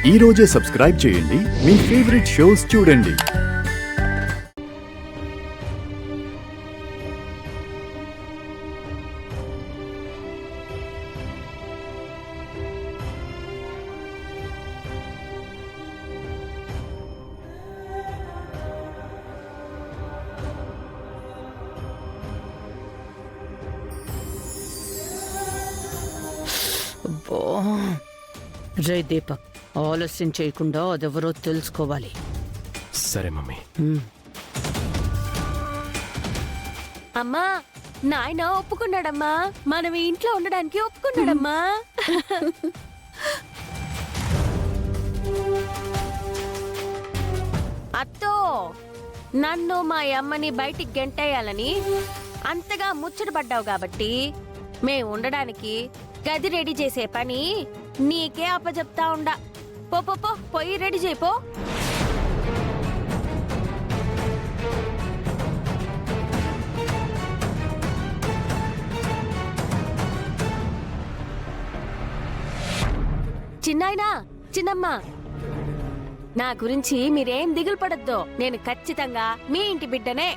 ఈ రోజే సబ్స్క్రైబ్ చేయండి, మీ ఫేవరెట్ షోస్ చూడండి. జై దీపక్, ఆలస్యం చేయకుండా అదెవరో తెలుసుకోవాలి. సరే మమ్మీ. అమ్మా, నాయన ఒప్పుకున్నాడమ్మా. మనం ఈ ఇంట్లో ఉండడానికి ఒప్పుకున్నాడమ్మా. అత్తో, నన్ను మా అమ్మని బయటికి గెంటేయాలని అంతగా ముచ్చటపడ్డావు కాబట్టి మేము ఉండడానికి గది రెడీ చేసే పని నీకే అప్పచెప్తా ఉండా. పో పో పో, పోయి రెడీ చేయిపో. చిన్నాయనా, చిన్నమ్మ, నా గురించి మీరేం దిగులు పడద్దు. నేను ఖచ్చితంగా మీ ఇంటి బిడ్డనే.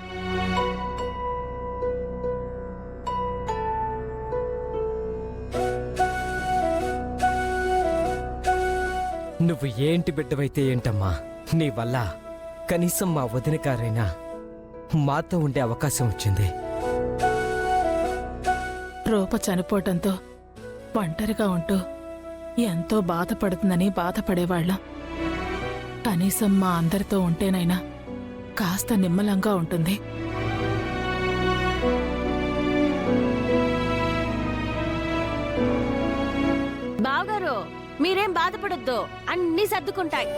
నువ్వు ఏంటి బిడ్డవైతే ఏంటమ్మా, నీ వల్ల కనీసం మా వదిన గారైనా మాతో ఉండే అవకాశం వచ్చింది. రూప చనిపోవటంతో ఒంటరిగా ఉంటూ ఎంతో బాధపడుతుందని బాధపడేవాళ్ళం. కనీసం మా అందరితో ఉంటేనైనా కాస్త నిమ్మలంగా ఉంటుంది. బావగారు, మీరేం బాధపడొద్దు, అన్నీ సర్దుకుంటాయి.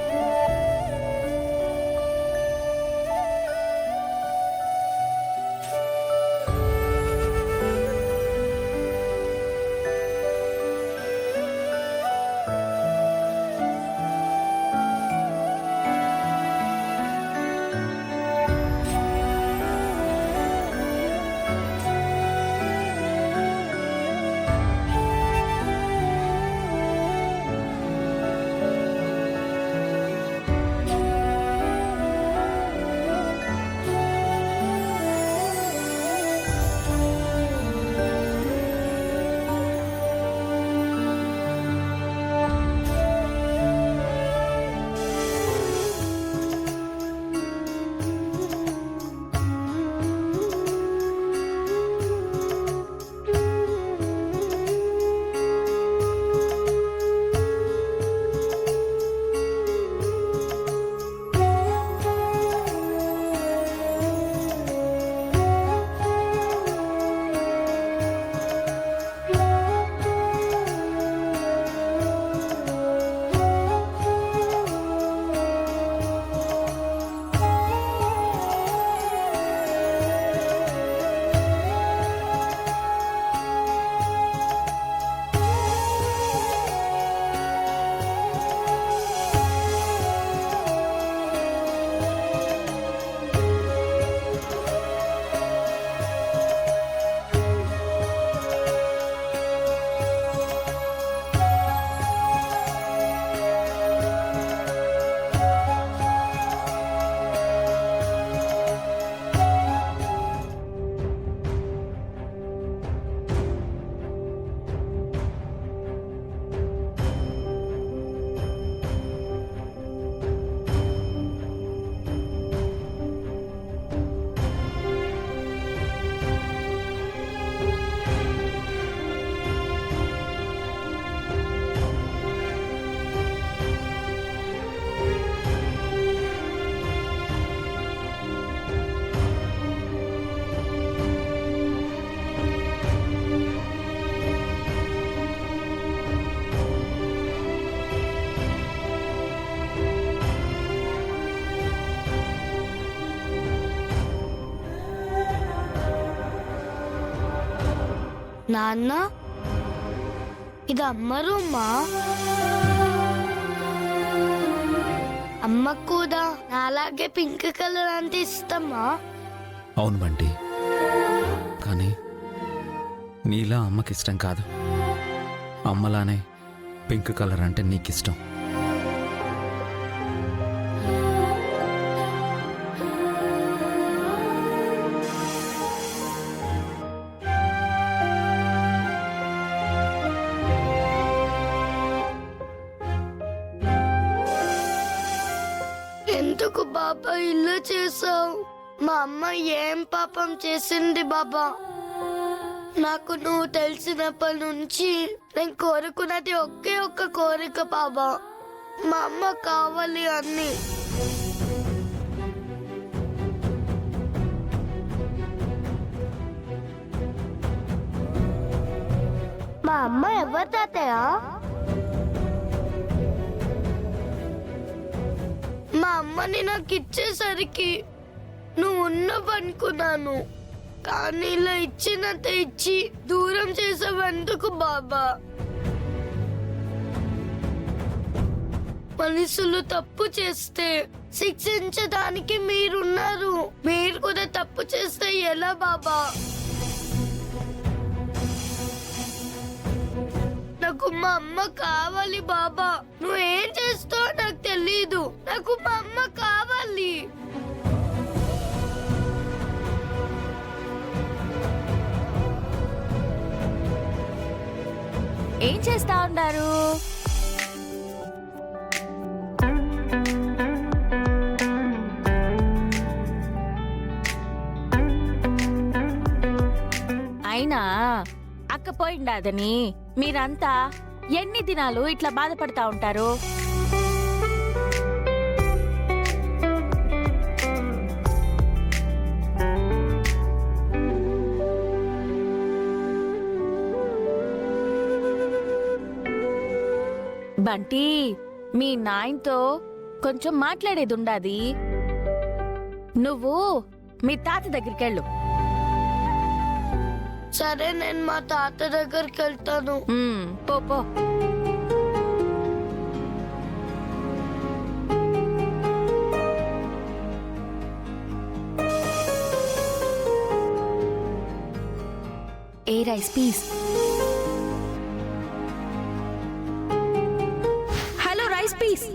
నాన్న, ఇది అమ్మ రూమా? అమ్మకు కూడా నాలాగే పింక్ కలర్ అంటే ఇష్టమా? అవును బంటి, కానీ నీలా అమ్మకి ఇష్టం కాదు. అమ్మలానే పింక్ కలర్ అంటే నీకిష్టం. బాబా ఇలా చేసావు? మా అమ్మ ఏం పాపం చేసింది బాబా? నాకు నువ్వు తెలిసినప్పటి నుంచి నేను కోరుకున్నది ఒకే ఒక్క కోరిక బాబా, మా అమ్మ కావాలి అన్ని. మా అమ్మ ఎవరు తాతయ్య? మా అమ్మని నాకు ఇచ్చేసరికి నువ్వు ఉన్నవనుకున్నాను, కానీ ఇలా ఇచ్చినంత ఇచ్చి దూరం చేసావెందుకు బాబా? మనుషులు తప్పు చేస్తే శిక్షించడానికి మీరున్నారు, మీరు కూడా తప్పు చేస్తే ఎలా బాబా? నాకు మా అమ్మ కావాలి బాబా, నువ్వేం చేస్తావో నాకు తెలీదు, నాకు మా అమ్మ కావాలి. ఏం చేస్తా ఉన్నారు? అయినా అక్క పోయిండాదని మీరంతా ఎన్ని దినాలు ఇట్లా బాధపడతా ఉంటారు? బంటి, మీ నాయనతో కొంచెం మాట్లాడేది ఉండాది. నువ్వు మీ తాత దగ్గరికి వెళ్ళు. సరే, నేను మా తాత దగ్గరికి వెళ్తాను. పో పో. ఏ rice piece. Hello rice piece.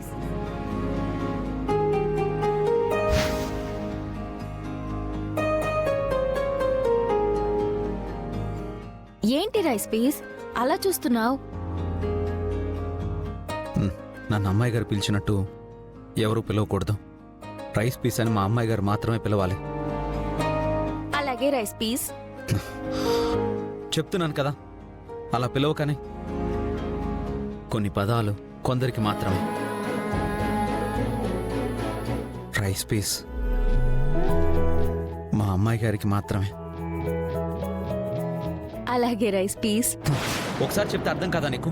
ఏంటి రైస్ పీస్ అలా చూస్తున్నావు? నన్ను అమ్మాయి గారు పిలిచినట్టు ఎవరు పిలవకూడదు. రైస్ పీస్ అని మా అమ్మాయి గారు మాత్రమే పిలవాలి. అలాగే రైస్ పీస్. చెప్తున్నాను కదా, అలా పిలవకనే. కొన్ని పదాలు కొందరికి మాత్రమే. రైస్ పీస్ మా అమ్మాయి గారికి మాత్రమే. అలాగే రైస్ పీస్. ఒకసారి చెప్తే అర్థం కాదా నీకు?